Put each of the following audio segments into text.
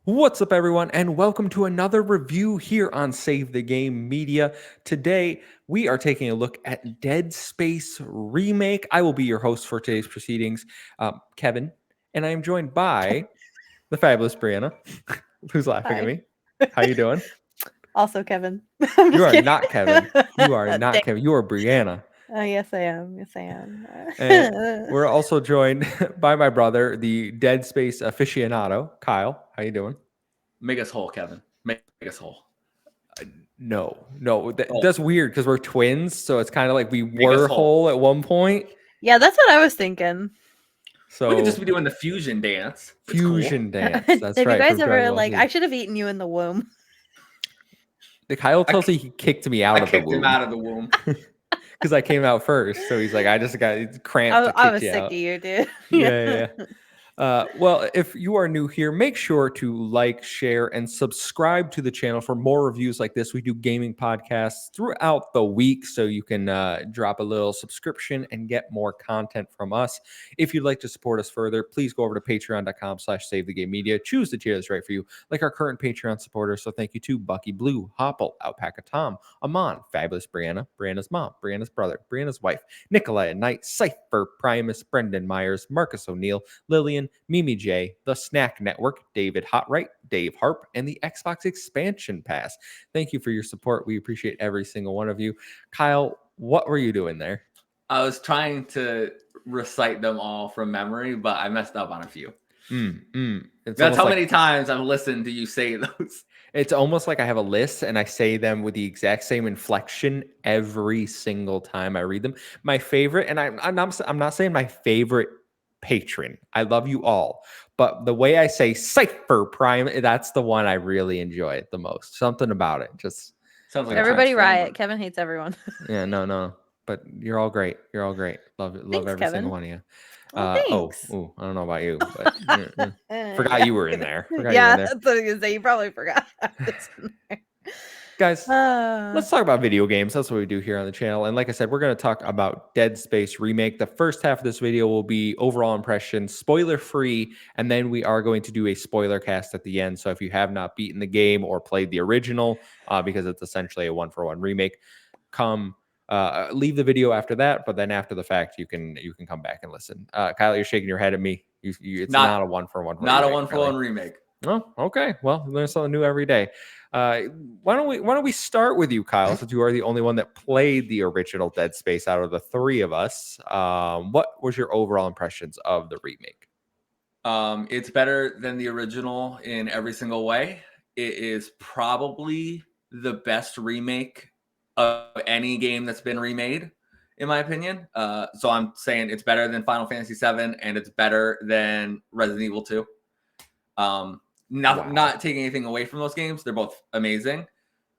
What's up, everyone, and welcome to another review here on Save the Game Media. Today, we are taking a look at Dead Space Remake. I will be your host for today's proceedings, Kevin, and I am joined by the fabulous Brianna, who's laughing at Hi. me. How you doing? Also, Kevin. I'm You just are kidding. not Kevin. You are Dang. not Kevin. You are Brianna. Yes, I am. Yes, I am. And we're also joined by my brother, the Dead Space aficionado, Kyle. How you doing? Make us whole, Kevin. Make us whole. No, that's weird because we're twins, so it's kind of like we Make us were whole. whole at one point. Yeah, that's what I was thinking. So We could just be doing the fusion dance. It's fusion cool. dance. That's Have right. you guys from Dragon ever Ball like? Z. I should have eaten you in the womb. The Kyle tells me he kicked me out I of the kicked him womb out of the womb. because I came out first. So he's like, I just got cramped to I kick was you sick out. of you, dude. Yeah. Well, if you are new here, make sure to like, share, and subscribe to the channel for more reviews like this. We do gaming podcasts throughout the week, so you can drop a little subscription and get more content from us. If you'd like to support us further, please go over to patreon.com/savethegamemedia. Choose the tier that's right for you, like our current Patreon supporters. So thank you to Bucky Blue, Hopple, Alpaca Tom, Amon, Fabulous Brianna, Brianna's mom, Brianna's brother, Brianna's wife, Nikolai Knight, Cypher, Primus, Brendan Myers, Marcus O'Neill, Lillian, Mimi J, The Snack Network, David Hotright, Dave Harp, and the Xbox Expansion Pass. Thank you for your support. We appreciate every single one of you. Kyle, what were you doing there? I was trying to recite them all from memory, but I messed up on a few. That's how many times I've listened to you say those. It's almost like I have a list and I say them with the exact same inflection every single time I read them. My favorite, and I'm not saying my favorite patron. I love you all, but the way I say Cypher Prime, that's the one I really enjoy the most. Something about it just Sounds like Everybody a riot. Kevin hates everyone. yeah, no. But you're all great. You're all great. Love Thanks, every Kevin. single one of you. Thanks. I don't know about you, but forgot Yeah, you were in there. Yeah, that's what I was gonna say. You probably forgot. Guys, let's talk about video games. That's what we do here on the channel. And like I said, we're going to talk about Dead Space Remake. The first half of this video will be overall impressions, spoiler free, and then we are going to do a spoiler cast at the end. So if you have not beaten the game or played the original, because it's essentially a one-for-one remake, leave the video after that. But then after the fact, you can come back and listen. Kyle, you're shaking your head at me. It's not a one-for-one. Not a one-for-one remake. Oh, okay. Well, learn something new every day. Why don't we start with you, Kyle, since you are the only one that played the original Dead Space out of the three of us. What was your overall impressions of the remake? It's better than the original in every single way. It is probably the best remake of any game that's been remade, in my opinion. So I'm saying it's better than Final Fantasy VII, and it's better than Resident Evil 2. Not taking anything away from those games. They're both amazing.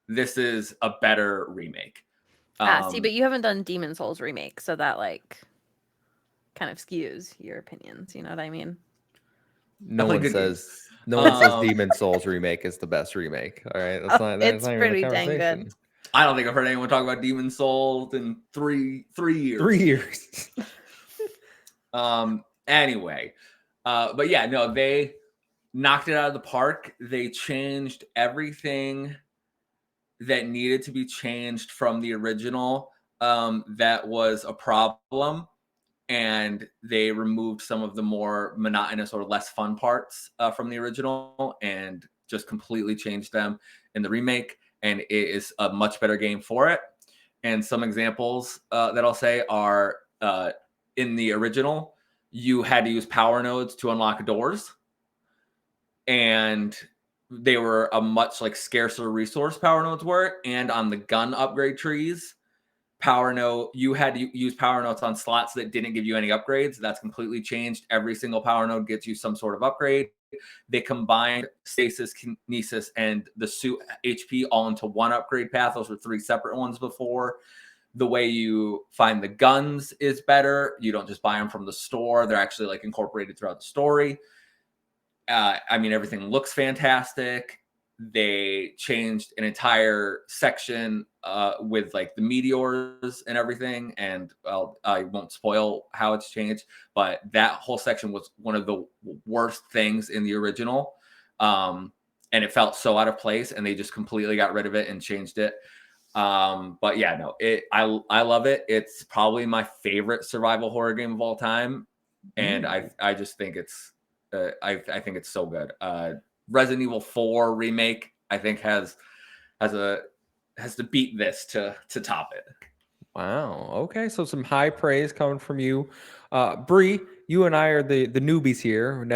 This is a better remake. See, but you haven't done Demon Souls remake, so that like kind of skews your opinions. You know what I mean? No one says Demon Souls remake is the best remake. All right, that's not pretty even a dang conversation. good. I don't think I've heard anyone talk about Demon Souls in 3 years. 3 years. Anyway, but yeah, no, they knocked it out of the park. They changed everything that needed to be changed from the original. That was a problem, and they removed some of the more monotonous or less fun parts from the original and just completely changed them in the remake. And it is a much better game for it. And some examples that I'll say are in the original, you had to use power nodes to unlock doors, and they were a much like scarcer resource. Power nodes were, and on the gun upgrade trees, you had to use power nodes on slots that didn't give you any upgrades. That's completely changed. Every single power node gets you some sort of upgrade. They combined stasis, kinesis, and the suit HP all into one upgrade path. Those were 3 separate ones before. The way you find the guns is better. You don't just buy them from the store. They're actually like incorporated throughout the story. I mean, everything looks fantastic. They changed an entire section with like the meteors and everything. And well, I won't spoil how it's changed, but that whole section was one of the worst things in the original. And it felt so out of place, and they just completely got rid of it and changed it. But yeah, no, I love it. It's probably my favorite survival horror game of all time, and I just think it's I think it's so good. Resident Evil 4 remake, I think has to beat this to top it. Wow. Okay. So some high praise coming from you. Bree, you and I are the newbies here.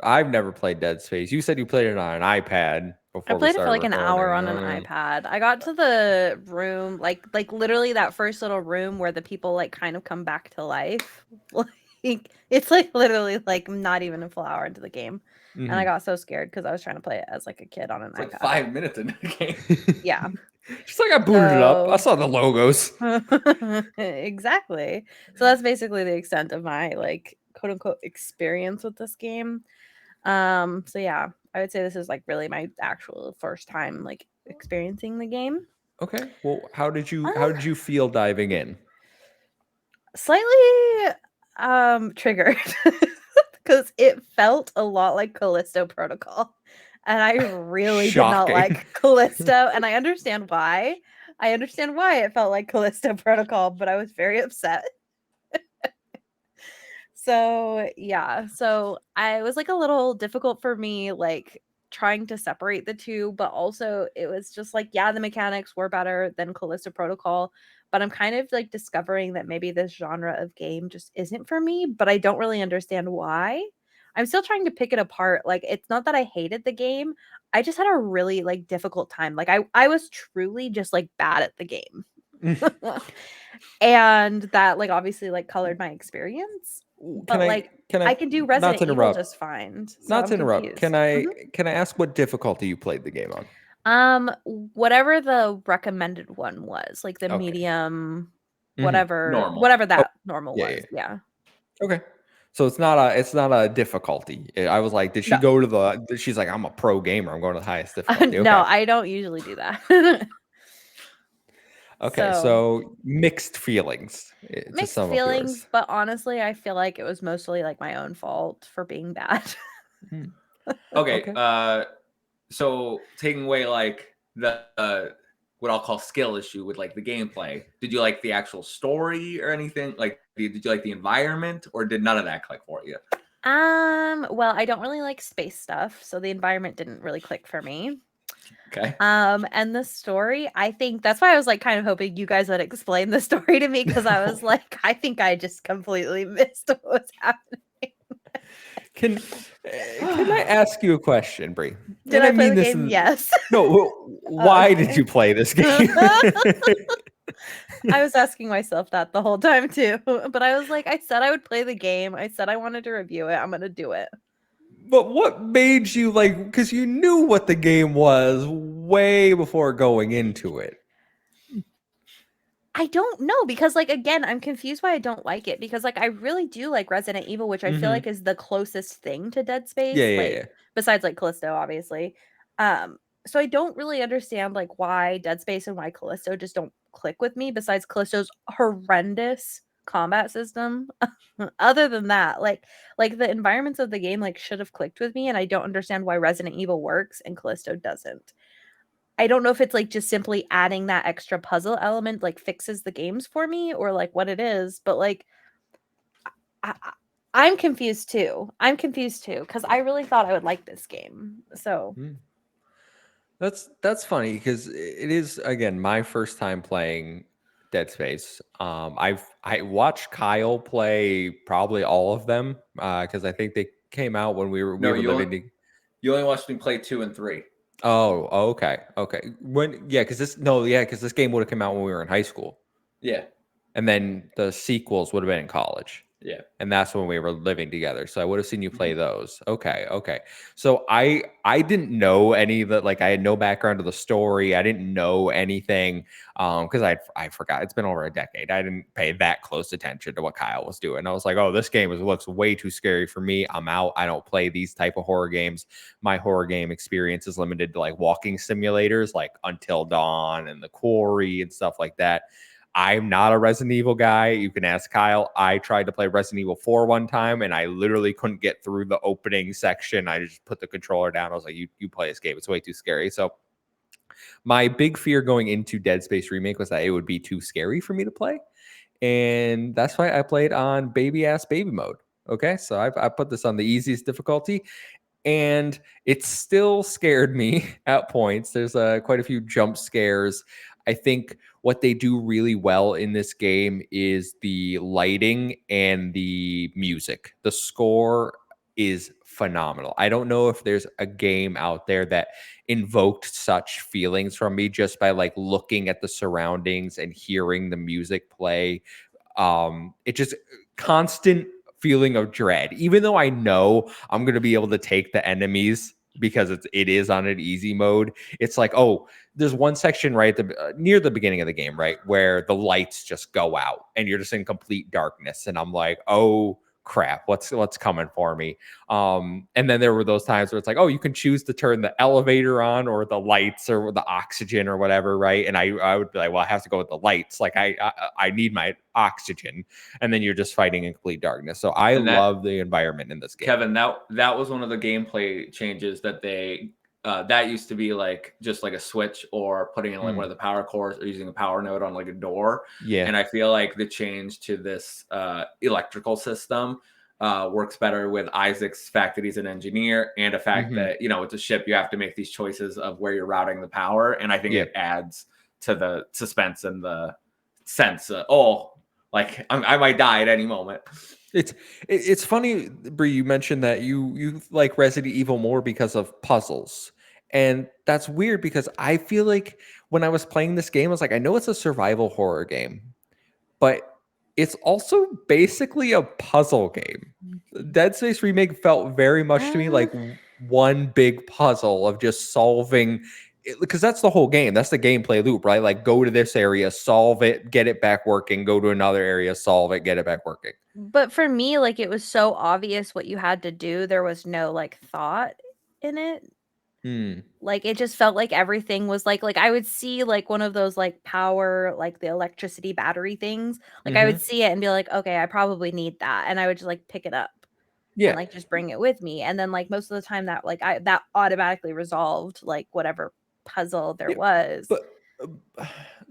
I've never played Dead Space. You said you played it on an iPad before I we played it for started like an hour on recording. an iPad. I got to the room, like literally that first little room where the people like kind of come back to life. Like it's like literally like not even a full hour into the game. And I got so scared because I was trying to play it as like a kid on an It's iPad. like 5 minutes into the game. Yeah. Just like I booted it up. I saw the logos. Exactly. So that's basically the extent of my like quote unquote experience with this game. So yeah, I would say this is like really my actual first time like experiencing the game. Okay. Well, how did you feel diving in? Slightly triggered because it felt a lot like Callisto Protocol. And I really did not Shocking. like Callisto, and I understand why. I understand why it felt like Callisto Protocol, but I was very upset. So yeah, so I was like a little difficult for me, like trying to separate the two, but also it was just like, yeah, the mechanics were better than Callisto Protocol, but I'm kind of like discovering that maybe this genre of game just isn't for me, but I don't really understand why. I'm still trying to pick it apart. Like it's not that I hated the game. I just had a really like difficult time. Like I was truly just like bad at the game. And that like obviously like colored my experience. But like I can do not to Resident Evil interrupt. just fine. So Not I'm to interrupt. confused. Mm-hmm. Can I ask what difficulty you played the game on? Whatever the recommended one was, like the Okay. medium, Normal. whatever that normal yeah, was. Yeah. Okay. So it's not a difficulty. I was like, did she No. go to she's like, I'm a pro gamer. I'm going to the highest difficulty. No, Okay. I don't usually do that. Okay. So So mixed feelings to mixed some of feelings, yours. but honestly, I feel like it was mostly like my own fault for being bad. Okay. Okay. So taking away like the what I'll call skill issue with like the gameplay, did you like the actual story or anything? Like, did you like the environment, or did none of that click for you? Well, I don't really like space stuff, so the environment didn't really click for me. Okay. And the story, I think that's why I was like kind of hoping you guys would explain the story to me, because I was like, I think I just completely missed what was happening. Can I ask you a question, Bree? Did I play the game? Yes. No. Why Okay. did you play this game? I was asking myself that the whole time too. But I was like, I said I would play the game. I said I wanted to review it. I'm gonna do it. But what made you like? Because you knew what the game was way before going into it. I don't know, because like again, I'm confused why I don't like it, because like I really do like Resident Evil, which I feel like is the closest thing to Dead Space, Yeah. besides like Callisto, obviously. So I don't really understand like why Dead Space and why Callisto just don't click with me, besides Callisto's horrendous combat system. Other than that, like the environments of the game like should have clicked with me, and I don't understand why Resident Evil works and Callisto doesn't. I don't know if it's like just simply adding that extra puzzle element like fixes the games for me, or like what it is, but like I, I'm confused too. I'm confused too, because I really thought I would like this game. So That's funny because it is again my first time playing Dead Space. I watched Kyle play probably all of them because I think they came out when we were living. You only watched me play 2 and 3. Oh, okay. Because this game would have come out when we were in high school. Yeah. And then the sequels would have been in college. Yeah. And that's when we were living together. So I would have seen you play those. Okay. So I didn't know any of the, like, I had no background to the story. I didn't know anything because I forgot. It's been over a decade. I didn't pay that close attention to what Kyle was doing. I was like, oh, this game looks way too scary for me. I'm out. I don't play these type of horror games. My horror game experience is limited to like walking simulators like Until Dawn and The Quarry and stuff like that. I'm not a Resident Evil guy. You can ask Kyle. I tried to play Resident Evil 4 one time, and I literally couldn't get through the opening section. I just put the controller down. I was like, you play this game. It's way too scary. So my big fear going into Dead Space Remake was that it would be too scary for me to play. And that's why I played on baby mode. Okay, so I put this on the easiest difficulty, and it still scared me at points. There's quite a few jump scares. I think what they do really well in this game is the lighting and the music. The score is phenomenal. I don't know if there's a game out there that invoked such feelings from me just by like looking at the surroundings and hearing the music play. It just constant feeling of dread, even though I know I'm going to be able to take the enemies because it is on an easy mode. It's like, oh, there's one section right at the near the beginning of the game, right, where the lights just go out and you're just in complete darkness, and I'm like, oh crap, what's coming for me. And then there were those times where it's like, oh, you can choose to turn the elevator on or the lights or the oxygen or whatever, right? And I would be like, well, I have to go with the lights, like I need my oxygen. And then you're just fighting in complete darkness. So I love the environment in this game. Kevin, that was one of the gameplay changes that they that used to be like just like a switch or putting in like one of the power cores or using a power node on like a door. Yeah. And I feel like the change to this electrical system works better with Isaac's fact that he's an engineer and a fact that, you know, it's a ship, you have to make these choices of where you're routing the power. And I think it adds to the suspense and the sense like I might die at any moment. It's funny, Bree, you mentioned that you like Resident Evil more because of puzzles. And that's weird because I feel like when I was playing this game, I was like, I know it's a survival horror game, but it's also basically a puzzle game. Dead Space Remake felt very much to me like one big puzzle of just solving, because that's the whole game. That's the gameplay loop, right? Like, go to this area, solve it, get it back working, go to another area, solve it, get it back working. But for me, like, it was so obvious what you had to do. There was no like thought in it. Like, it just felt like everything was like I would see like one of those like power, like the electricity battery things. Like I would see it and be like, okay, I probably need that. And I would just like pick it up and like just bring it with me. And then like most of the time that like that automatically resolved like whatever puzzle there was. But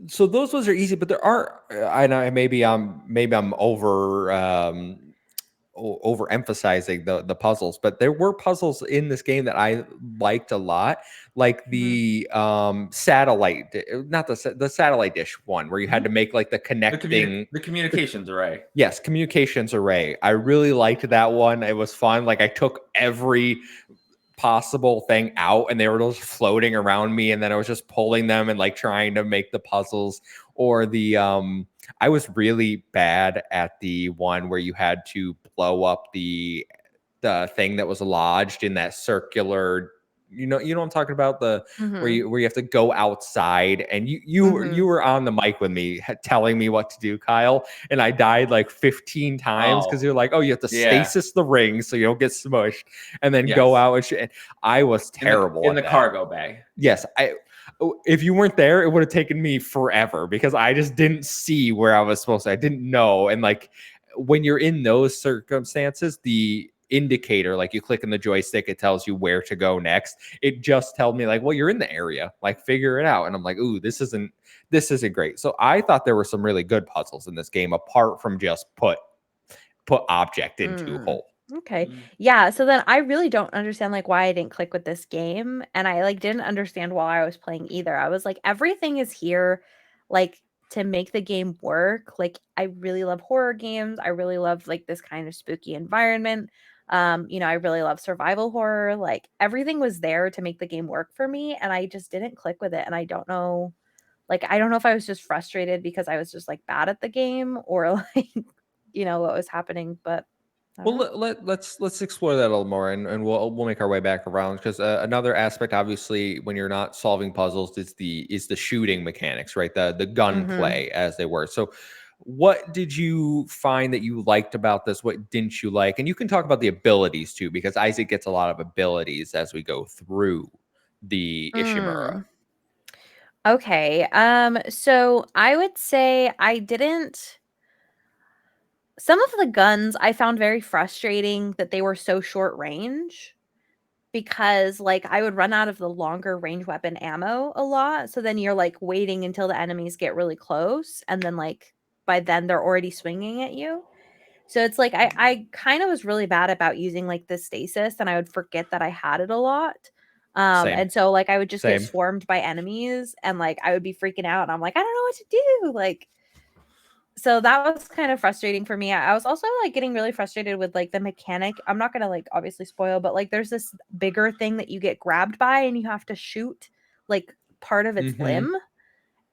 so those ones are easy, but there are, I know maybe I'm overemphasizing the puzzles, but there were puzzles in this game that I liked a lot, like the satellite, not the satellite dish one, where you had to make like the connecting the communications array. Yes, communications array. I really liked that one. It was fun. Like, I took every possible thing out and they were just floating around me, and then I was just pulling them and like trying to make the puzzles. Or the I was really bad at the one where you had to blow up the thing that was lodged in that circular, you know what I'm talking about, the where you have to go outside, and you were on the mic with me telling me what to do, Kyle, and I died like 15 times because you're like, oh, you have to stasis the ring so you don't get smushed, and then go out and shit. And I was terrible in the cargo bay. Yes, if you weren't there, it would have taken me forever because I just didn't see where I was supposed to. I didn't know. And like, when you're in those circumstances, the indicator, like you click on the joystick, it tells you where to go next. It just told me like, well, you're in the area, like figure it out. And I'm like, ooh, this isn't great. So I thought there were some really good puzzles in this game, apart from just put object into hole. Okay. Yeah. So then I really don't understand like why I didn't click with this game. And I like didn't understand why I was playing either. I was like, everything is here like to make the game work. Like, I really love horror games. I really love like this kind of spooky environment. You know, I really love survival horror. Like, everything was there to make the game work for me. And I just didn't click with it. And I don't know if I was just frustrated because I was just like bad at the game, or like, you know, what was happening. But well, let's explore that a little more, and we'll make our way back around, because another aspect, obviously, when you're not solving puzzles, is the shooting mechanics, right? The gunplay, as they were. So, what did you find that you liked about this? What didn't you like? And you can talk about the abilities too, because Isaac gets a lot of abilities as we go through the Ishimura. Okay. So I would say I didn't. Some of the guns I found very frustrating that they were so short range because like I would run out of the longer range weapon ammo a lot. So then you're like waiting until the enemies get really close and then like by then they're already swinging at you. So it's like I kind of was really bad about using like the stasis and I would forget that I had it a lot. Same. And so like I would just get Same. swarmed by enemies and like I would be freaking out and I'm like, I don't know what to do. Like so that was kind of frustrating for me. I was also like getting really frustrated with like the mechanic. I'm not gonna like obviously spoil, but like there's this bigger thing that you get grabbed by and you have to shoot like part of its Mhm. limb.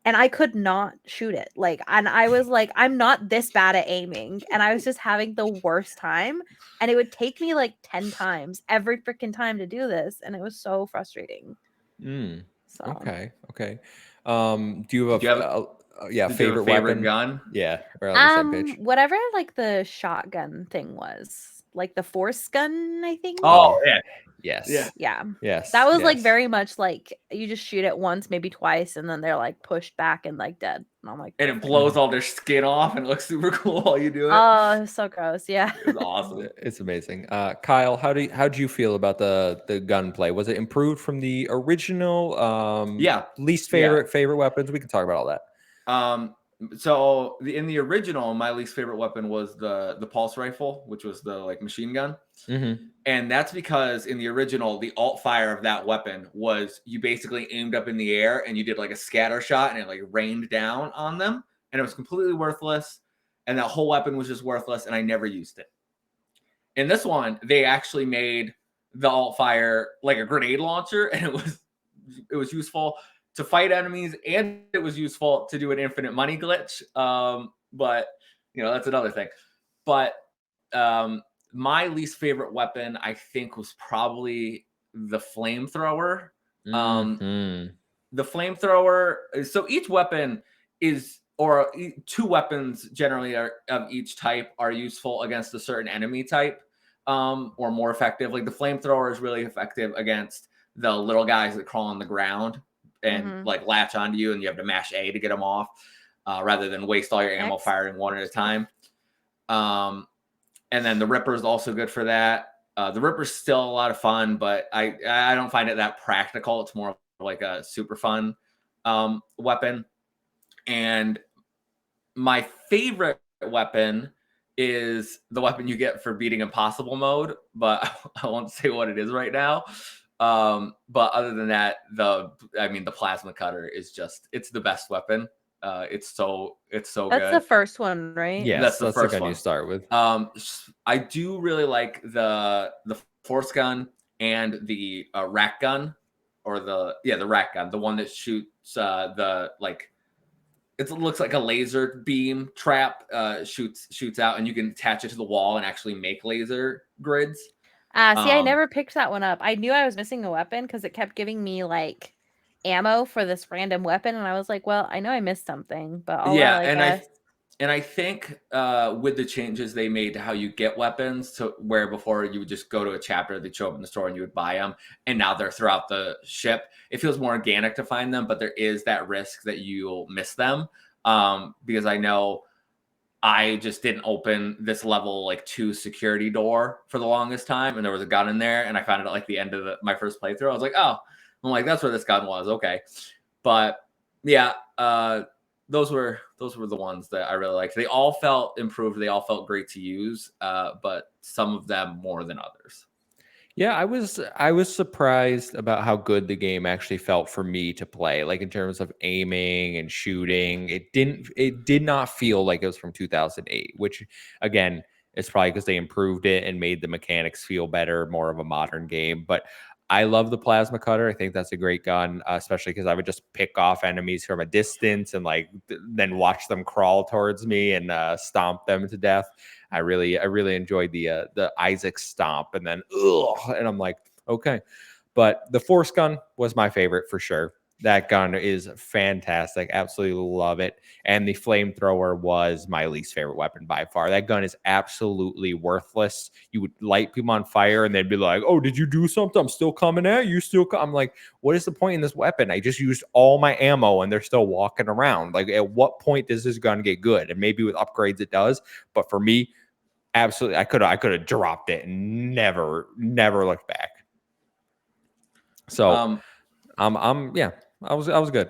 And I could not shoot it. Like, and I was like, I'm not this bad at aiming. And I was just having the worst time. And it would take me like 10 times every freaking time to do this. And it was so frustrating. Mm. So Okay. Okay. Do you have Did you have yeah, did you have a favorite favorite weapon? gun? Yeah, we're on the same page. whatever like the shotgun thing was. Like the force gun, I think. Oh yeah, Yes. Yeah. Yes. That was like Yes. very much like you just shoot it once, maybe twice, and then they're like pushed back and like dead. And I'm like, and it perfect. blows all their skin off, and it looks super cool while you do it. Oh, so gross. Yeah. It's awesome. It's amazing. Kyle, how'd you feel about the gunplay? Was it improved from the original? Yeah. Least Yeah. favorite weapons? We can talk about all that. So in the original, my least favorite weapon was the pulse rifle, which was the like machine gun. Mm-hmm. And that's because in the original, the alt fire of that weapon was you basically aimed up in the air and you did like a scatter shot and it like rained down on them and it was completely worthless. And that whole weapon was just worthless and I never used it. In this one, they actually made the alt fire like a grenade launcher and it was useful to fight enemies and it was useful to do an infinite money glitch. But you know, that's another thing. But my least favorite weapon, I think, was probably the flamethrower. Mm-hmm. The flamethrower. So each weapon is, or two weapons generally are, of each type are useful against a certain enemy type, or more effective. Like the flamethrower is really effective against the little guys that crawl on the ground and like latch onto you, and you have to mash A to get them off, rather than waste all your ammo firing one at a time. And then the Ripper is also good for that. The Ripper's still a lot of fun, but I don't find it that practical. It's more like a super fun weapon. And my favorite weapon is the weapon you get for beating impossible mode, but I won't say what it is right now. But other than that, the plasma cutter is it's the best weapon. It's so That's good. the first one, right? Yes, That's the first gun one you start with. I do really like the force gun and the rack gun, or the rack gun, the one that shoots the like it looks like a laser beam trap, shoots out, and you can attach it to the wall and actually make laser grids. See, I never picked that one up. I knew I was missing a weapon because it kept giving me like ammo for this random weapon, and I was like, well, I know I missed something, but I'll Yeah, I guess. And I think with the changes they made to how you get weapons, to where before you would just go to a chapter, they'd show up in the store and you would buy them, and now they're throughout the ship. It feels more organic to find them, but there is that risk that you'll miss them, because I know I just didn't open this level like 2 security door for the longest time, and there was a gun in there, and I found it at like the end of my first playthrough. I was like, oh, I'm like, that's where this gun was. Okay, but yeah, those were the ones that I really liked. They all felt improved. They all felt great to use, but some of them more than others. Yeah, I was surprised about how good the game actually felt for me to play. Like in terms of aiming and shooting, it did not feel like it was from 2008, which again, it's probably because they improved it and made the mechanics feel better, more of a modern game. But I love the plasma cutter. I think that's a great gun, especially because I would just pick off enemies from a distance and like then watch them crawl towards me and stomp them to death. I really enjoyed the Isaac stomp, and then and I'm like, okay. But the force gun was my favorite for sure. That gun is fantastic. Absolutely love it. And the flamethrower was my least favorite weapon by far. That gun is absolutely worthless. You would light people on fire and they'd be like, "Oh, did you do something? I'm still coming at you. I'm like, what is the point in this weapon? I just used all my ammo and they're still walking around. Like, at what point does this gun get good? And maybe with upgrades it does. But for me, absolutely, I could have dropped it and never looked back. So yeah, I was good.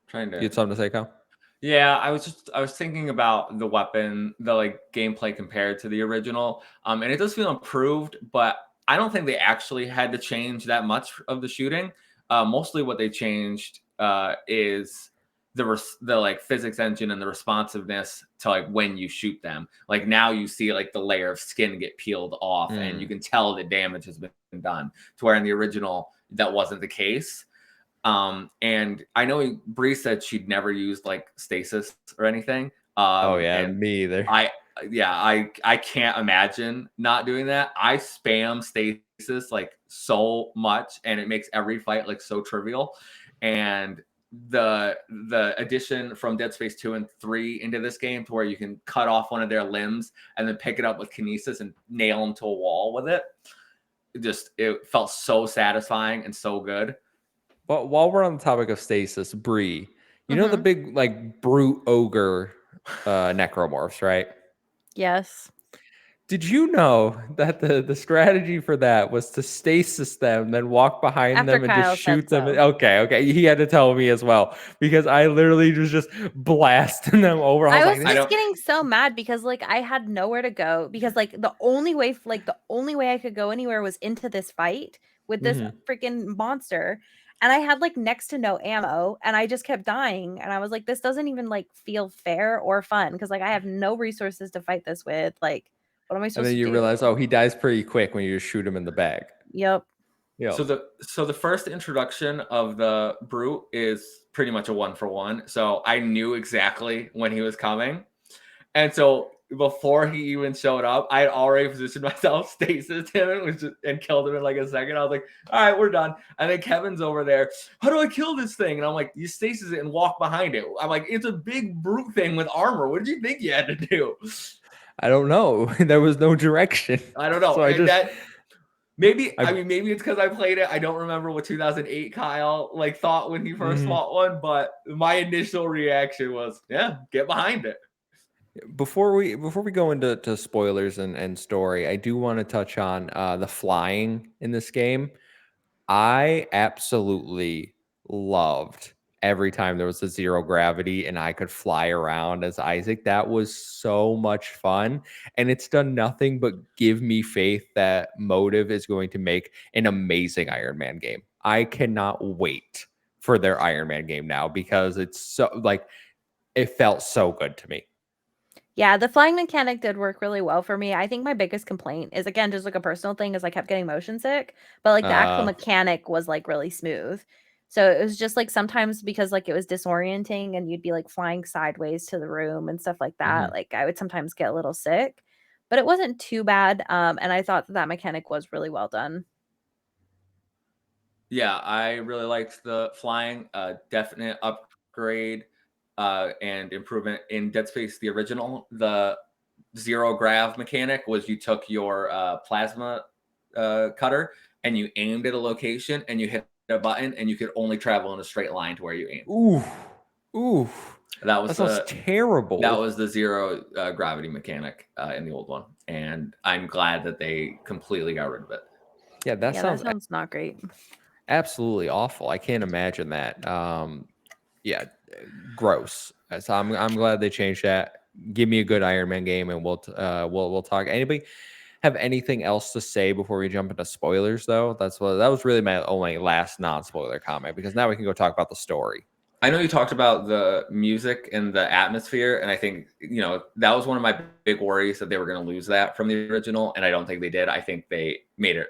Trying to. You had something to say, Kyle? Yeah, I was thinking about the weapon, the like gameplay compared to the original. And it does feel improved, but I don't think they actually had to change that much of the shooting. Mostly what they changed is the like physics engine and the responsiveness to like when you shoot them. Like now you see like the layer of skin get peeled off and you can tell the damage has been done. To where in the original that wasn't the case. And I know Bree said she'd never used like stasis or anything. Oh yeah, And me either. I can't imagine not doing that. I spam stasis like so much, and it makes every fight like so trivial. And the addition from Dead Space 2 and 3 into this game to where you can cut off one of their limbs and then pick it up with kinesis and nail them to a wall with it. It felt so satisfying and so good. But while we're on the topic of stasis, Bree, you know the Mhm. big like brute ogre necromorphs, right? Yes. Did you know that the strategy for that was to stasis them, then walk behind After them and just Kyle said shoot them? so. Okay. He had to tell me as well because I literally was just blasting them over. I I was was like, just getting so mad because like I had nowhere to go because like the only way I could go anywhere was into this fight with this Mhm. freaking monster, and I had like next to no ammo and I just kept dying, and I was like, this doesn't even like feel fair or fun because like I have no resources to fight this with. Like, what am I And supposed then to you realize, do? oh, he dies pretty quick when you just shoot him in the back. Yep. Yeah. So the first introduction of the brute is pretty much a 1-for-1. So I knew exactly when he was coming. And so before he even showed up, I had already positioned myself, stasis him, and killed him in like a second. I was like, all right, we're done. And then Kevin's over there. How do I kill this thing? And I'm like, you stasis it and walk behind it. I'm like, it's a big brute thing with armor. What did you think you had to do? I don't know. There was no direction. I don't know. So I And just maybe maybe it's because I played it. I don't remember what 2008 Kyle like thought when he first fought one, but my initial reaction was, yeah, get behind it. before we go into spoilers and story, I do want to touch on the flying in this game. I absolutely loved every time there was a zero gravity and I could fly around as Isaac. That was so much fun. And it's done nothing but give me faith that Motive is going to make an amazing Iron Man game. I cannot wait for their Iron Man game now because it's so like it felt so good to me. Yeah, the flying mechanic did work really well for me. I think my biggest complaint is again just like a personal thing is I kept getting motion sick, but like the actual Uh, mechanic was like really smooth. So it was just like sometimes because like it was disorienting and you'd be like flying sideways to the room and stuff like that. mhm. Like I would sometimes get a little sick, but it wasn't too bad. And I thought that mechanic was really well done. Yeah, I really liked the flying. Definite upgrade and improvement in Dead Space, the original. The zero grav mechanic was you took your plasma cutter and you aimed at a location and you hit a button and you could only travel in a straight line to where you aimed. Ooh, ooh, That was that sounds the terrible. zero gravity mechanic in the old one, and I'm glad that they completely got rid of it. Yeah, that Yeah, that sounds sounds not great. absolutely awful. I can't imagine that. Yeah, gross. So I'm glad they changed that. Give me a good Iron Man game, and we'll talk. Anybody have anything else to say before we jump into spoilers? Though that was really my only last non-spoiler comment because now we can go talk about the story. I know you talked about the music and the atmosphere, and I think that was one of my big worries that they were going to lose that from the original, and I don't think they did. I think they made it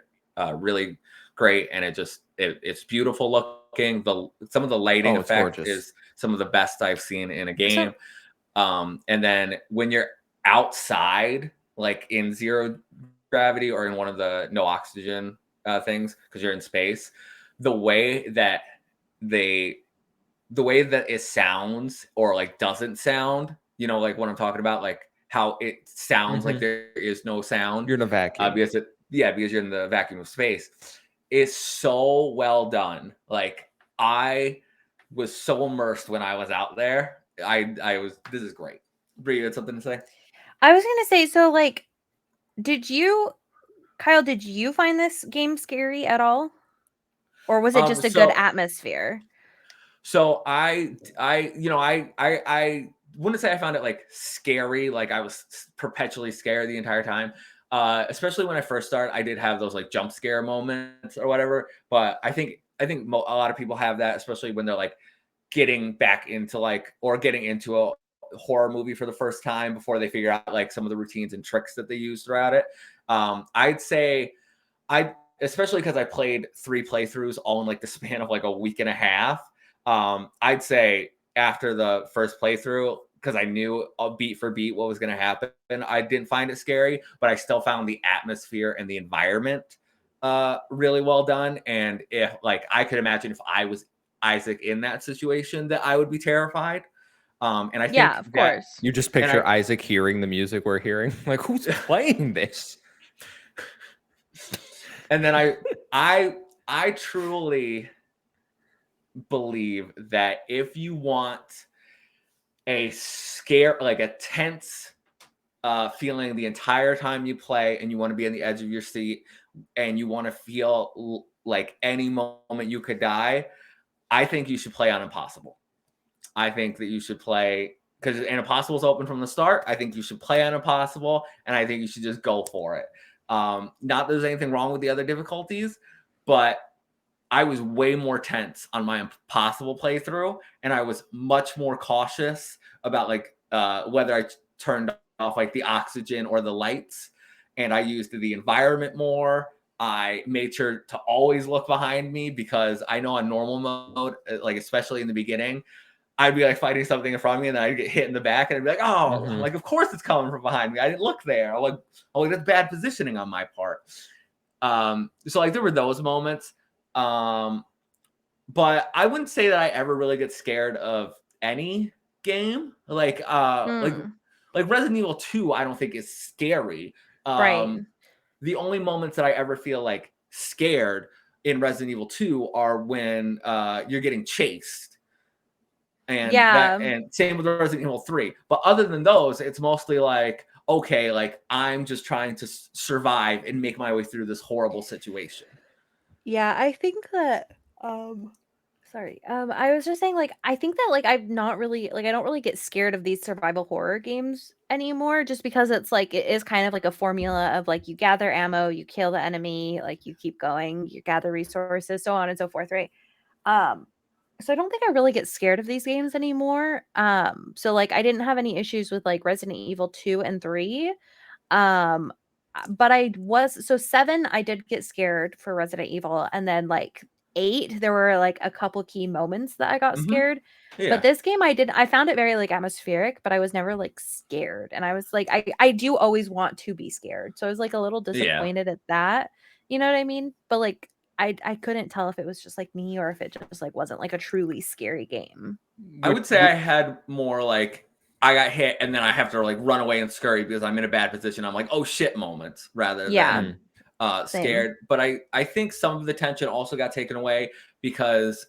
really great, and it's beautiful looking. Some of the lighting Oh, it's effect gorgeous. is some of the best I've seen in a game. So And then when you're outside, like in zero gravity or in one of the no oxygen things, because you're in space, the way that the way that it sounds or like doesn't sound, like what I'm talking about, like how it sounds like there is no sound. You're in a vacuum. Because you're in the vacuum of space. It's so well done. Like I was so immersed when I was out there. This is great. Bree, you had something to say? I was gonna say, so like, Kyle, did you find this game scary at all? Or was it just a good atmosphere? So I wouldn't say I found it like scary. Like I was perpetually scared the entire time. Especially when I first started, I did have those like jump scare moments or whatever. But I think a lot of people have that, especially when they're like getting back into getting into a horror movie for the first time before they figure out like some of the routines and tricks that they use throughout it. I'd say especially because I played 3 playthroughs all in like the span of like a week and a half. I'd say after the first playthrough, because I knew beat for beat what was going to happen, I didn't find it scary, but I still found the atmosphere and the environment really well done. And if like I could imagine if I was Isaac in that situation, that I would be terrified. And I think of course. You just picture Isaac hearing the music we're hearing. Like, who's playing this? And then I truly believe that if you want a scare, like a tense feeling the entire time you play, and you want to be on the edge of your seat, and you want to feel like any moment you could die, I think you should play on Impossible. I think that you should play, because Impossible's open from the start. I think you should play on Impossible, and I think you should just go for it. Not that there's anything wrong with the other difficulties, but I was way more tense on my Impossible playthrough, and I was much more cautious about like whether I turned off like the oxygen or the lights, and I used the environment more. I made sure to always look behind me, because I know on normal mode, like especially in the beginning, I'd be like fighting something in front of me, and then I'd get hit in the back, and I'd be like, "Oh, like of course it's coming from behind me. I didn't look there." I'm like, "Oh, that's bad positioning on my part." So like there were those moments, but I wouldn't say that I ever really get scared of any game. Like Resident Evil 2, I don't think is scary. Right. The only moments that I ever feel like scared in Resident Evil 2 are when you're getting chased. And same with Resident Evil 3. But other than those, it's mostly like, okay, like I'm just trying to survive and make my way through this horrible situation. Yeah, I think that sorry. I was just saying, like, I think that like I'm not really like I don't really get scared of these survival horror games anymore, just because it's like it is kind of like a formula of like you gather ammo, you kill the enemy, like you keep going, you gather resources, so on and so forth, right? Um so I don't think I really get scared of these games anymore. So like I didn't have any issues with like Resident Evil 2 and 3. Um but I was so 7 I did get scared for Resident Evil, and then like 8 there were like a couple key moments that I got scared. Yeah. But this game I found it very like atmospheric, but I was never like scared. And I was like I do always want to be scared. So I was like a little disappointed at that. You know what I mean? But like I couldn't tell if it was just like me or if it just like wasn't like a truly scary game. I would say I had more like I got hit and then I have to like run away and scurry because I'm in a bad position. I'm like, oh shit moments rather than scared. But I think some of the tension also got taken away because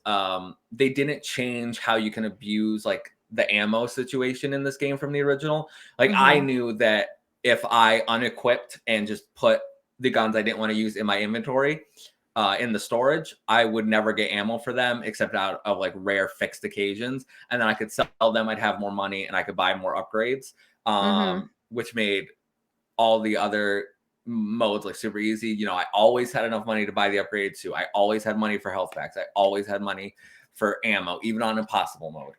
they didn't change how you can abuse like the ammo situation in this game from the original. Like I knew that if I unequipped and just put the guns I didn't want to use in my inventory in the storage, I would never get ammo for them except out of like rare fixed occasions. And then I could sell them. I'd have more money and I could buy more upgrades, which made all the other modes like super easy. You know, I always had enough money to buy the upgrades too. I always had money for health packs. I always had money for ammo, even on impossible mode.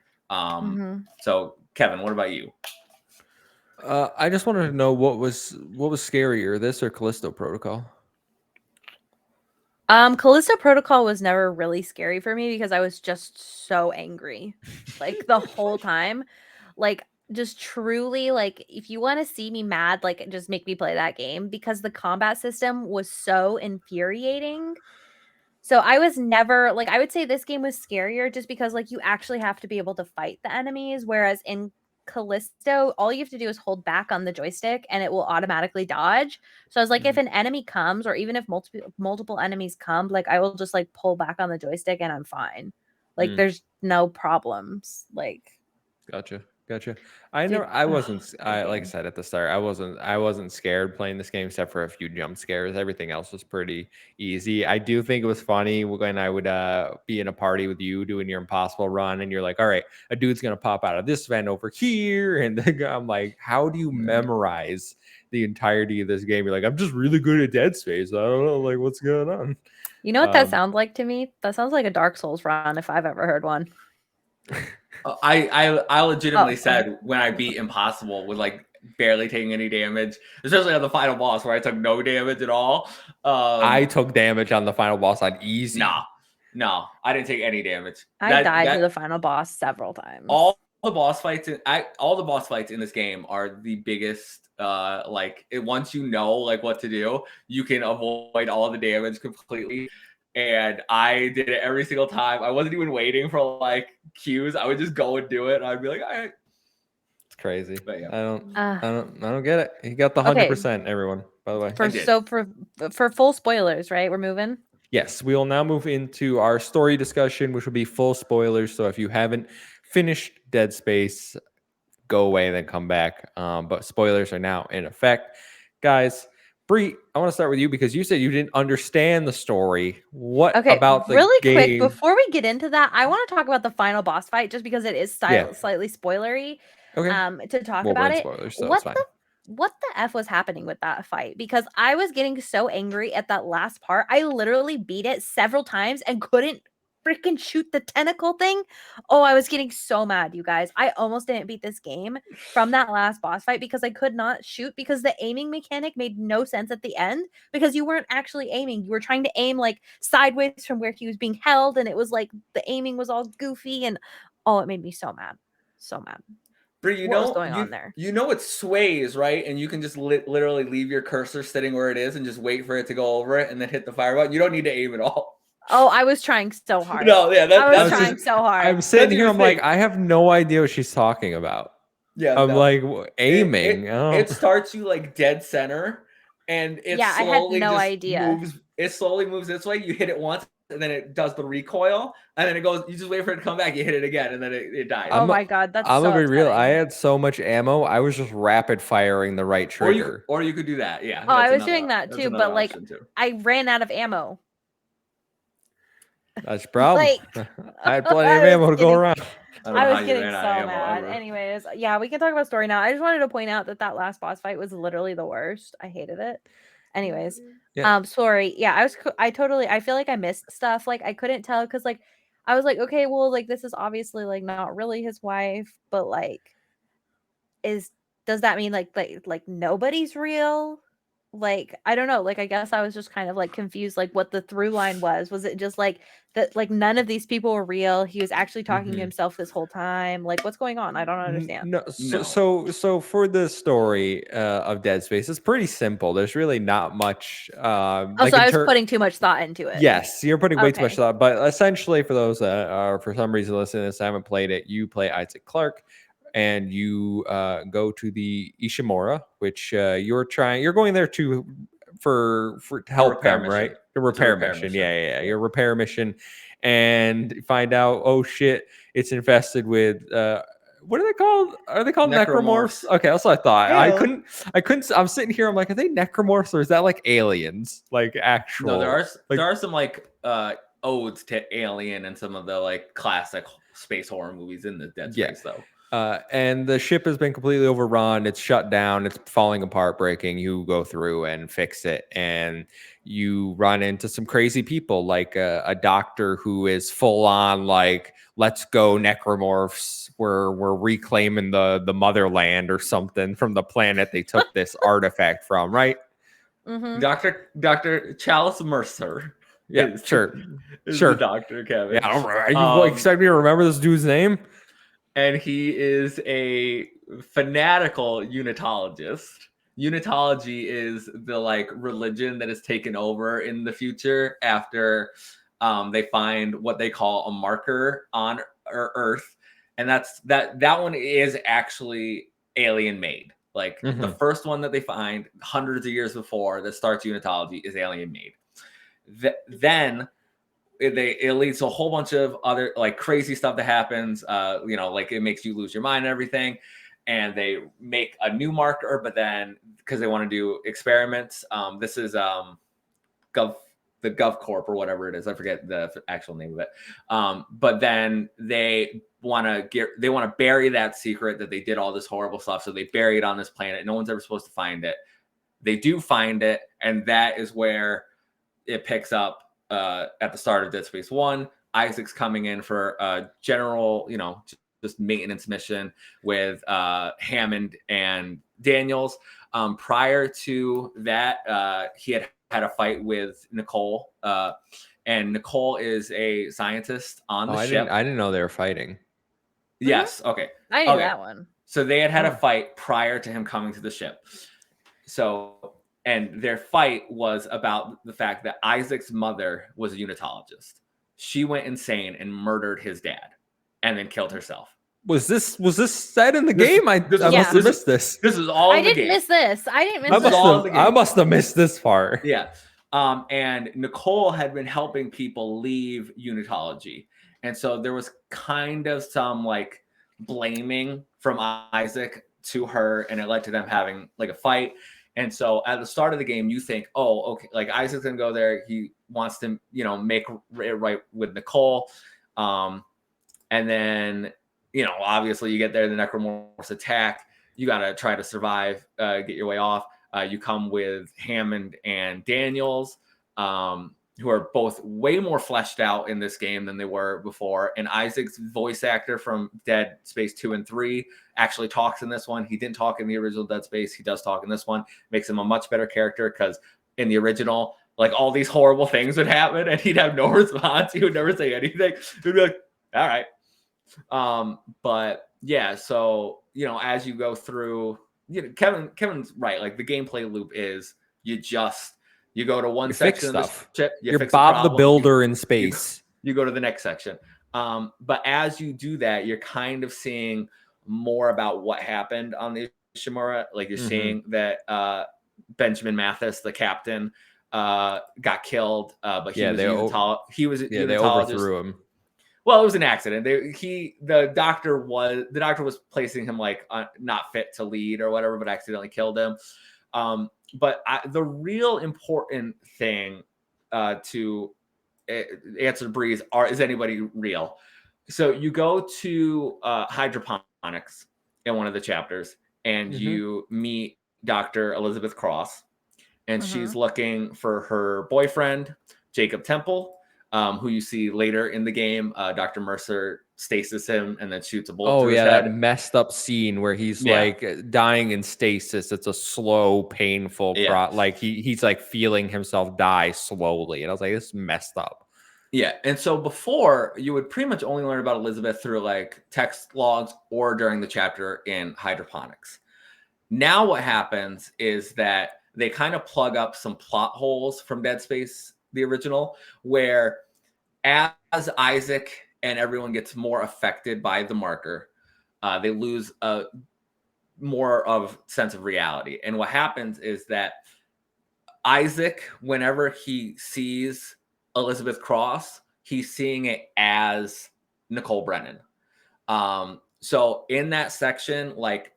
So Kevin, what about you? I just wanted to know what was scarier, this or Callisto Protocol? Callisto Protocol was never really scary for me because I was just so angry. Like the whole time. Like just truly like if you want to see me mad, like just make me play that game because the combat system was so infuriating. So I was never like, I would say this game was scarier just because like you actually have to be able to fight the enemies, whereas in Callisto, all you have to do is hold back on the joystick and it will automatically dodge. So I was like, if an enemy comes, or even if multiple enemies come, like I will just like pull back on the joystick and I'm fine. Like there's no problems. Like Gotcha. dude, I wasn't great like I game. said at the start, I wasn't scared playing this game except for a few jump scares. Everything else was pretty easy. I do think it was funny when I would be in a party with you doing your impossible run and you're like, all right, a dude's gonna pop out of this vent over here. And I'm like, how do you memorize the entirety of this game? You're like, I'm just really good at Dead Space. I don't know, like what's going on. You know what that sounds like to me? That sounds like a Dark Souls run if I've ever heard one. I legitimately Oh, said when I beat Impossible with like barely taking any damage, especially on the final boss where I took no damage at all. I took damage on the final boss on easy. No, I didn't take any damage. I died to the final boss several times. All the boss fights in this game are the biggest. Once you know like what to do, you can avoid all the damage completely. And I did it every single time. I wasn't even waiting for like cues. I would just go and do it. And I'd be like, all right. It's crazy. But yeah. I don't get it. He got the 100%, everyone, by the way. For full spoilers, right? We're moving. Yes, we will now move into our story discussion, which will be full spoilers. So if you haven't finished Dead Space, go away, then come back. But spoilers are now in effect. Guys, Bree, I want to start with you because you said you didn't understand the story. What about the really game? quick before we get into that, I want to talk about the final boss fight just because it is slightly spoilery. Okay. To talk about it. Spoilers, so What the F was happening with that fight? Because I was getting so angry at that last part. I literally beat it several times and couldn't freaking shoot the tentacle thing. Oh, I was getting so mad, you guys. I almost didn't beat this game from that last boss fight because I could not shoot because the aiming mechanic made no sense at the end because you weren't actually aiming. You were trying to aim like sideways from where he was being held and it was like the aiming was all goofy and oh, it made me so mad. So mad. What was going on there? You know it sways, right? And you can just literally leave your cursor sitting where it is and just wait for it to go over it and then hit the fire button. You don't need to aim at all. Oh, I was trying so hard. No, yeah, I was trying so hard. I'm sitting here, I'm like, I have no idea what she's talking about. Yeah, I'm like aiming. It starts you like dead center, and it slowly moves. It slowly moves this way. You hit it once, and then it does the recoil, and then it goes. You just wait for it to come back. You hit it again, and then it dies. Oh my god, that's I'm so gonna be real. upsetting. I had so much ammo. I was just rapid firing the right trigger. Or you could do that. Yeah. Oh, I was doing that too, but like I ran out of ammo. That's a problem. I had plenty of ammo to go around. I was getting so mad. Anyways, yeah, we can talk about story now. I just wanted to point out that last boss fight was literally the worst. I hated it. Anyways, sorry. Yeah, I feel like I missed stuff. Like I couldn't tell because like I was like, okay, well, like this is obviously like not really his wife, but like does that mean like nobody's real? Like I don't know, like I guess I was just kind of like confused like what the through line was it just like that like none of these people were real, he was actually talking to himself this whole time, like what's going on? I don't understand. So for the story of Dead Space, it's pretty simple. There's really not much so I was putting too much thought into it. Yes, you're putting way too much thought, but essentially for those that are for some reason listening to this, I haven't played it, you play Isaac Clarke and you go to the Ishimura, which you're going there for help them, right? The repair mission. Yeah. Your repair mission, and find out, oh shit, it's infested with what are they called? Are they called necromorphs? Okay, that's what I thought. Yeah. I couldn't. I'm sitting here. I'm like, are they necromorphs or is that like aliens? Like actual? No, there are some like odes to Alien and some of the like classic space horror movies in the Dead Space though. And the ship has been completely overrun. It's shut down. It's falling apart, breaking. You go through and fix it, and you run into some crazy people, like a doctor who is full on like, "Let's go, necromorphs. We're reclaiming the motherland or something from the planet they took this artifact from." Right? Mm-hmm. Dr. Chalice Mercer. Yeah, sure. The doctor, Kevin. Yeah, are you expect me to remember this dude's name? And he is a fanatical unitologist. Unitology is the like religion that is taken over in the future after they find what they call a marker on Earth, and that one is actually alien made. Like the first one that they find hundreds of years before that starts unitology is alien made. Then it leads to a whole bunch of other like crazy stuff that happens. Like it makes you lose your mind and everything. And they make a new marker, but then because they want to do experiments, this is the GovCorp or whatever it is. I forget the actual name of it. But then they want to bury that secret that they did all this horrible stuff. So they bury it on this planet. No one's ever supposed to find it. They do find it, and that is where it picks up at the start of Dead Space 1. Isaac's coming in for a general, just maintenance mission with Hammond and Daniels. Prior to that, he had a fight with Nicole, and Nicole is a scientist on the ship. I didn't know they were fighting. Yes. Okay. I knew that one. So they had a fight prior to him coming to the ship. So, and their fight was about the fact that Isaac's mother was a unitologist. She went insane and murdered his dad and then killed herself. Was this said in the game? I must have missed this. This is all in the game. I didn't miss this. I must have missed this part. Yeah. And Nicole had been helping people leave unitology. And so there was kind of some like blaming from Isaac to her, and it led to them having like a fight. And so at the start of the game, you think, oh, okay, like Isaac's gonna go there. He wants to, make it right with Nicole. And then, obviously you get there, the Necromorphs attack. You got to try to survive, get your way off. You come with Hammond and Daniels, who are both way more fleshed out in this game than they were before. And Isaac's voice actor from Dead Space 2 and 3 actually talks in this one. He didn't talk in the original Dead Space. He does talk in this one. Makes him a much better character because in the original, like all these horrible things would happen and he'd have no response. He would never say anything. He'd be like, all right. But yeah, so, as you go through, Kevin's right. Like the gameplay loop is you go to one section of the ship, you're Bob the Builder in space. You go to the next section. But as you do that, you're kind of seeing more about what happened on the Ishimura. Like you're seeing that Benjamin Mathis, the captain, got killed. But he was they overthrew him. Well, it was an accident. The doctor was placing him like not fit to lead or whatever, but accidentally killed him. But the real important thing to answer Breeze is anybody real? So you go to hydroponics in one of the chapters, and you meet Dr. Elizabeth Cross, and she's looking for her boyfriend, Jacob Temple, who you see later in the game. Dr. Mercer stasis him and then shoots a bullet through his head. That messed up scene where he's like dying in stasis. It's a slow, painful like he's like feeling himself die slowly, and I was like, this is messed up. Yeah. And so before, you would pretty much only learn about Elizabeth through like text logs or during the chapter in hydroponics. Now what happens is that they kind of plug up some plot holes from Dead Space, the original, where as Isaac and everyone gets more affected by the marker, they lose a more of sense of reality. And what happens is that Isaac, whenever he sees Elizabeth Cross, he's seeing it as Nicole Brennan. So in that section, like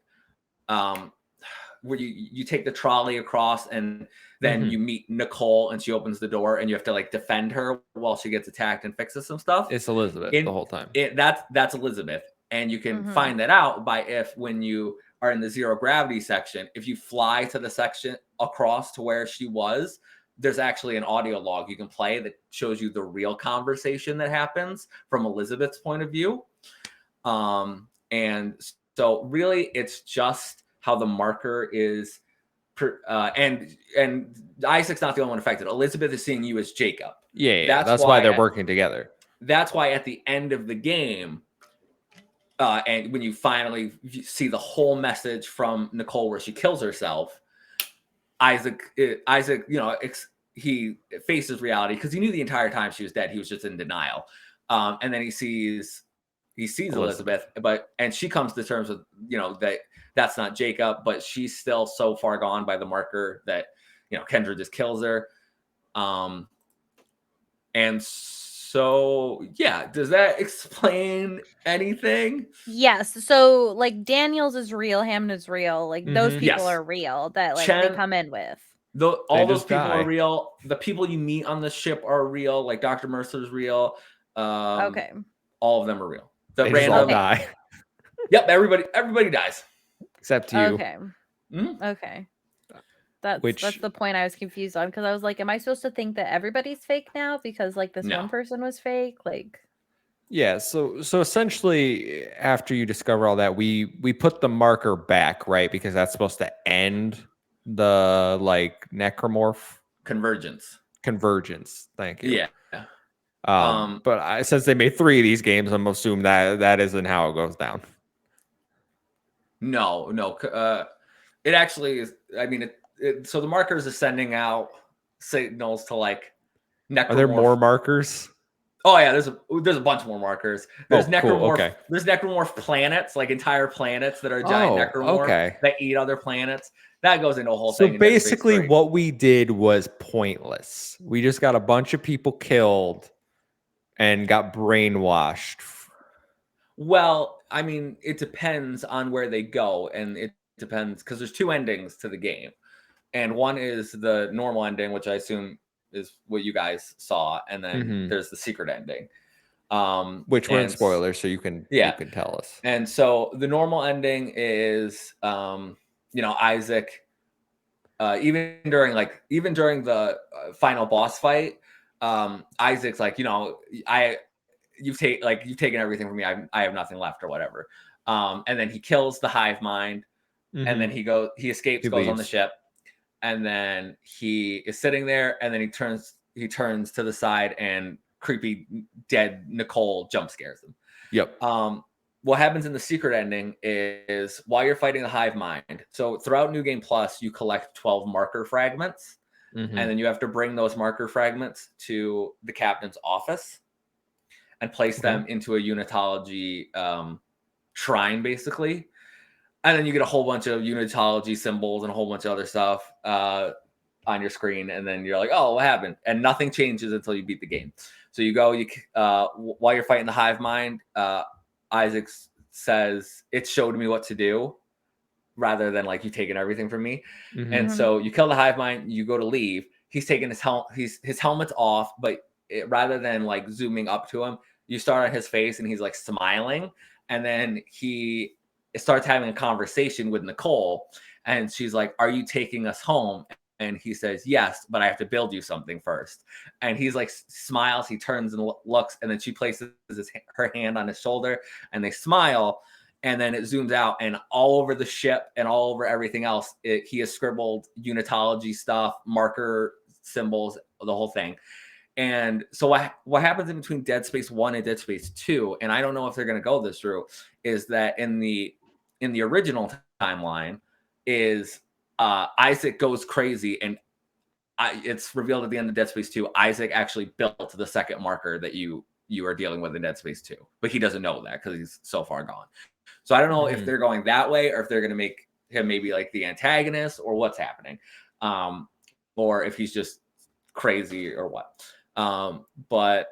where you take the trolley across and then you meet Nicole and she opens the door and you have to like defend her while she gets attacked and fixes some stuff. It's Elizabeth the whole time. That's Elizabeth. And you can find that out by when you are in the zero gravity section, if you fly to the section across to where she was, there's actually an audio log you can play that shows you the real conversation that happens from Elizabeth's point of view. And so really it's just how the marker is, and Isaac's not the only one affected. Elizabeth is seeing you as Jacob. Yeah, that's why they're working together. That's why at the end of the game, and when you finally see the whole message from Nicole where she kills herself, Isaac, he faces reality because he knew the entire time she was dead. He was just in denial. And then he sees Elizabeth, and she comes to terms with, that's not Jacob, but she's still so far gone by the marker that, Kendra just kills her. And so, yeah, does that explain anything? Yes. So like Daniels is real, Hammond is real. Like those people Yes. are real that like they Chen, come in with. all those just people die. are real. The people you meet on the ship are real. Like Dr. Mercer's real. Okay. All of them are real. The They random. just all die. Yep. Everybody dies. Except you. Okay. Mhm. Okay. That's Which the point I was confused on because I was like, am I supposed to think that everybody's fake now because like this No. one person was fake? Like, yeah, so essentially after you discover all that, we put the marker back, right? Because that's supposed to end the like necromorph Convergence. Thank you. Yeah. But since they made 3 of these games, I'm assuming that isn't how it goes down. No. It actually is. I mean, so the markers are sending out signals to like necromorph. Are there more markers? Oh yeah, there's a bunch more markers. There's necromorph. Cool. Okay. There's necromorph planets, like entire planets that are giant necromorph that eat other planets. That goes into a whole thing. So basically, what we did was pointless. We just got a bunch of people killed and got brainwashed. Well, I mean, it depends on where they go, and it depends because there's 2 endings to the game, and one is the normal ending, which I assume is what you guys saw, and then there's the secret ending. Which we're in spoilers, so you can tell us. And so the normal ending is, Isaac. Even during the final boss fight, Isaac's like, you've taken everything from me. I have nothing left or whatever. And then he kills the hive mind, and then he escapes, goes on the ship, and then he is sitting there, and then he turns to the side, and creepy dead Nicole jump scares him. Yep. What happens in the secret ending is while you're fighting the hive mind, so throughout New Game Plus, you collect 12 marker fragments, and then you have to bring those marker fragments to the captain's office and place them into a unitology shrine, basically. And then you get a whole bunch of unitology symbols and a whole bunch of other stuff on your screen. And then you're like, oh, what happened? And nothing changes until you beat the game. So you go, while you're fighting the hive mind, Isaac says, it showed me what to do, rather than like you taking everything from me. And so you kill the hive mind, you go to leave. He's taking his helmet's off, but rather than like zooming up to him, you start on his face and he's like smiling. And then he starts having a conversation with Nicole, and she's like, are you taking us home? And he says, yes, but I have to build you something first. And he's like, smiles, he turns and looks, and then she places her hand on his shoulder, and they smile. And then it zooms out, and all over the ship and all over everything else, he has scribbled unitology stuff, marker symbols, the whole thing. And so what happens in between Dead Space 1 and Dead Space 2, and I don't know if they're going to go this route, is that in the original timeline is Isaac goes crazy, and it's revealed at the end of Dead Space 2, Isaac actually built the second marker that you are dealing with in Dead Space 2, but he doesn't know that because he's so far gone. So I don't know if they're going that way, or if they're going to make him maybe like the antagonist, or what's happening, or if he's just crazy or what. But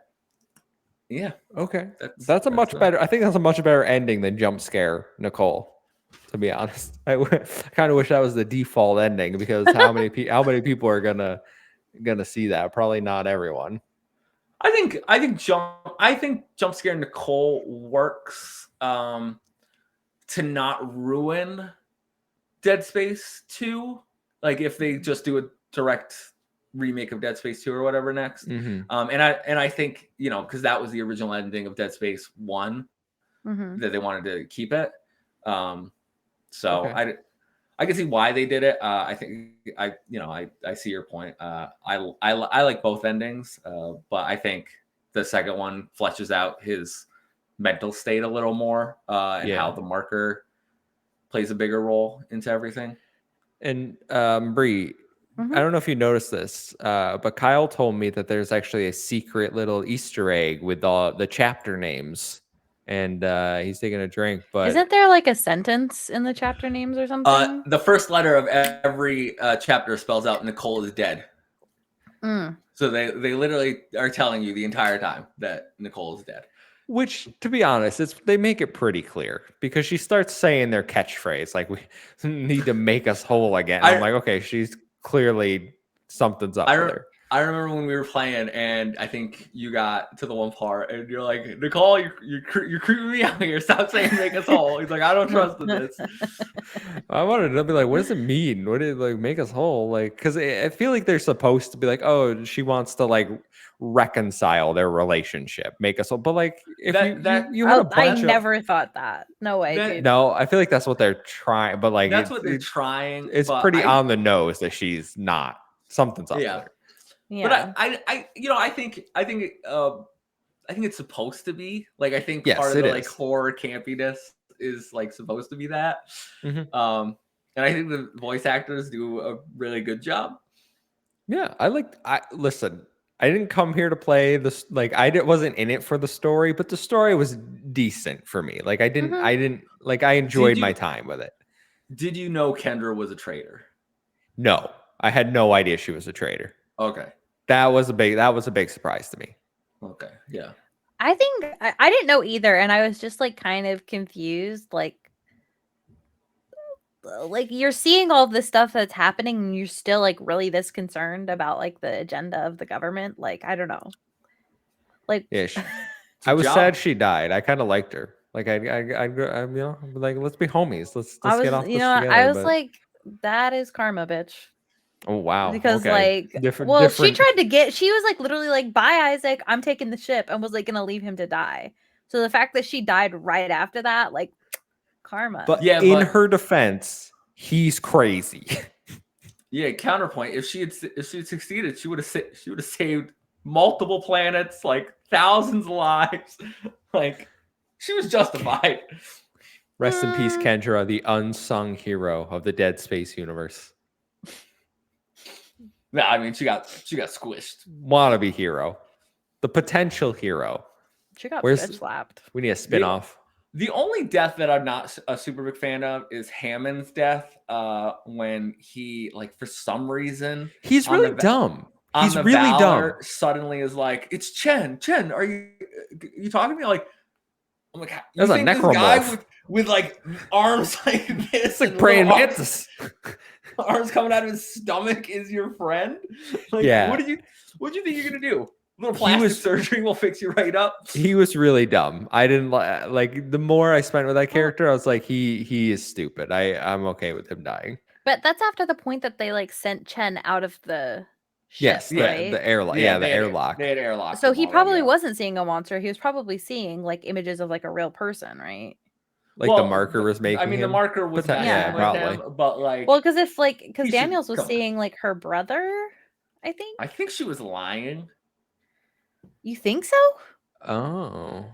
yeah, okay, that's a much better. I think that's a much better ending than jump scare Nicole. To be honest, I kind of wish that was the default ending, because how many people are gonna see that? Probably not everyone. I think jump scare Nicole works to not ruin Dead Space 2. Like if they just do a direct remake of Dead Space 2 or whatever next. And I think, because that was the original ending of Dead Space 1, that they wanted to keep it. So okay. I can see why they did it. I think I see your point. I like both endings, but I think the second one fleshes out his mental state a little more, and how the marker plays a bigger role into everything. And Bree, I don't know if you noticed this, but Kyle told me that there's actually a secret little Easter egg with the chapter names, and he's taking a drink. But Isn't there like a sentence in the chapter names or something? The first letter of every chapter spells out Nicole is dead. So they literally are telling you the entire time that Nicole is dead. which, to be honest, they make it pretty clear because she starts saying their catchphrase like, "We need to make us whole again." I'm like, okay, she's clearly something's up with her. I remember when we were playing, and I think you got to the one part, and you're like, Nicole, you're creeping me out here. Stop saying make us whole. He's like, I don't trust in this. I wanted to be like, what does it mean? What did like make us whole? Like, because I feel like they're supposed to be like, oh, she wants to like reconcile their relationship, make us whole. But like, if you had a bunch I never thought that. No way, dude. No, I feel like that's what they're trying. But like, that's what they're trying. It's pretty on the nose that she's not. Something's up there. Yeah. But I think it's supposed to be like, I think part of the like horror campiness is like supposed to be that. And I think the voice actors do a really good job. Yeah, listen. I didn't come here to play this. Like, wasn't in it for the story, but the story was decent for me. Like, I enjoyed my time with it. Did you know Kendra was a traitor? No, I had no idea she was a traitor. Okay. That was a big surprise to me. Okay. Yeah. I think I didn't know either, and I was just like kind of confused. Like you're seeing all this stuff that's happening, and you're still like really this concerned about like the agenda of the government. Like, I don't know. Like, yeah, I was sad she died. I kind of liked her. Like, I like, let's be homies. Let's get off this together. I was like, that is karma, bitch. Oh wow! Because okay. like, she tried to she was like literally like, bye Isaac, I'm taking the ship, and was like gonna leave him to die. So the fact that she died right after that, like, karma. But in her defense, he's crazy. Yeah. Counterpoint: if she had succeeded, she would have saved multiple planets, like thousands of lives. Like, she was justified. Rest in peace, Kendra, the unsung hero of the Dead Space universe. No, I mean, she got squished. Wannabe hero, the potential hero. She got bitch slapped. We need a spinoff. The only death that I'm not a super big fan of is Hammond's death. When he, like, for some reason, he's really dumb. He's really dumb. Suddenly is like, it's Chen. Chen, are you talking to me? Like, I'm like, that's a necromorph. This guy with like arms like this, it's like praying mantis. Arms coming out of his stomach is your friend. Like, yeah. What do you think you're gonna do? A little plastic surgery will fix you right up. He was really dumb. I didn't like. The more I spent with that character, I was like, he is stupid. I'm okay with him dying. But that's after the point that they like sent Chen out of the ship, right? the airlock. Yeah, the airlock. They had airlock. So he probably wasn't seeing a monster. He was probably seeing like images of like a real person, right? Like, the marker was making. I mean, the marker was probably. Them, but like, well, because Daniels was seeing like her brother. I think she was lying. You think so? Oh.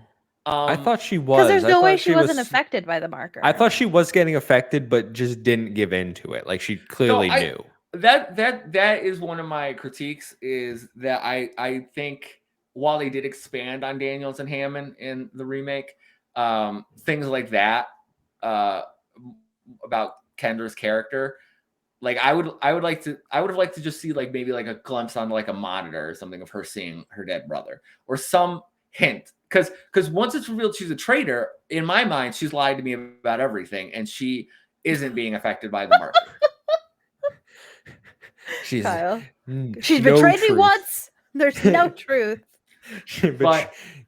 I thought she was. Because there's no way she wasn't affected by the marker. I thought she was getting affected, but just didn't give in to it. Like, she clearly knew. That is one of my critiques, is that I think while they did expand on Daniels and Hammond in the remake, things like that about Kendra's character, like I would have liked to just see like maybe like a glimpse on like a monitor or something of her seeing her dead brother, or some hint, because once it's revealed she's a traitor, in my mind she's lied to me about everything, and she isn't being affected by the marker. She's betrayed me once. There's no truth.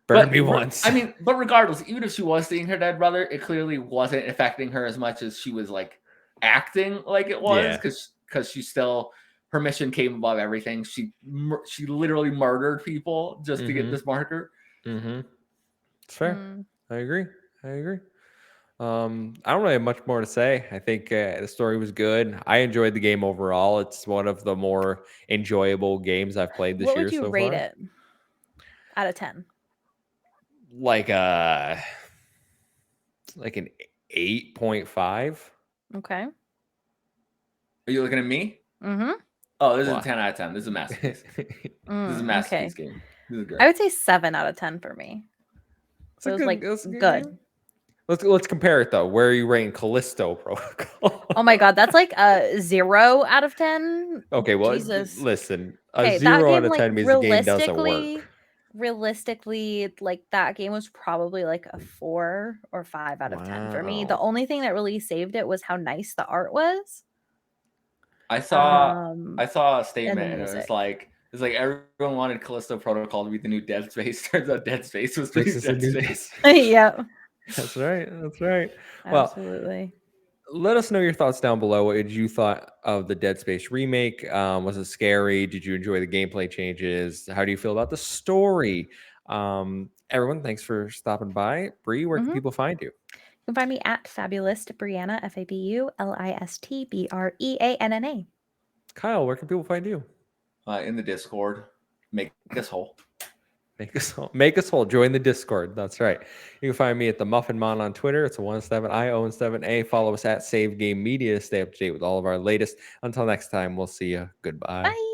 Burned me once. I mean, but regardless, even if she was seeing her dead brother, it clearly wasn't affecting her as much as she was like acting like it was, because she still, her mission came above everything. She literally murdered people just to get this marker. It's fair. I agree. I don't really have much more to say. I think the story was good. I enjoyed the game overall. It's one of the more enjoyable games I've played this year. What would you rate it out of 10? Like an 8.5. Okay. Are you looking at me? Oh, this is a Why? 10 out of 10. This is a masterpiece. This is a Okay. masterpiece game. This is great. I would say 7 out of 10 for me. So it was like that's a good. game. Let's compare it though. Where are you rating Callisto Protocol? Oh my god, that's like a 0 out of 10. Okay, well, Jesus. listen, a Okay, that 0 out game of like 10 means the game doesn't work. realistically, like that game was probably like a 4 or 5 out of 10 for me. The Wow. only thing that really saved it was how nice the art was. I saw a And the statement and it was music. like everyone wanted Callisto Protocol to be the new Dead Space. Turns out Dead Space was the This new is the Dead new Space. Yeah, That's right. That's right. Well, absolutely. let us know your thoughts down below. What did you thought of the Dead Space remake? Was it scary? Did you enjoy the gameplay changes? How do you feel about the story? Everyone, thanks for stopping by. Bree, where can Mhm. people find you? You can find me at Fabulous Brianna, FABULISTBREANNA. Kyle, where can people find you? In the Discord. Make us whole. Make us whole. Join the Discord. That's right. You can find me at the Muffin Mon on Twitter. It's a 17I07A. Follow us at Save Game Media to stay up to date with all of our latest. Until next time, we'll see you. Goodbye. Bye.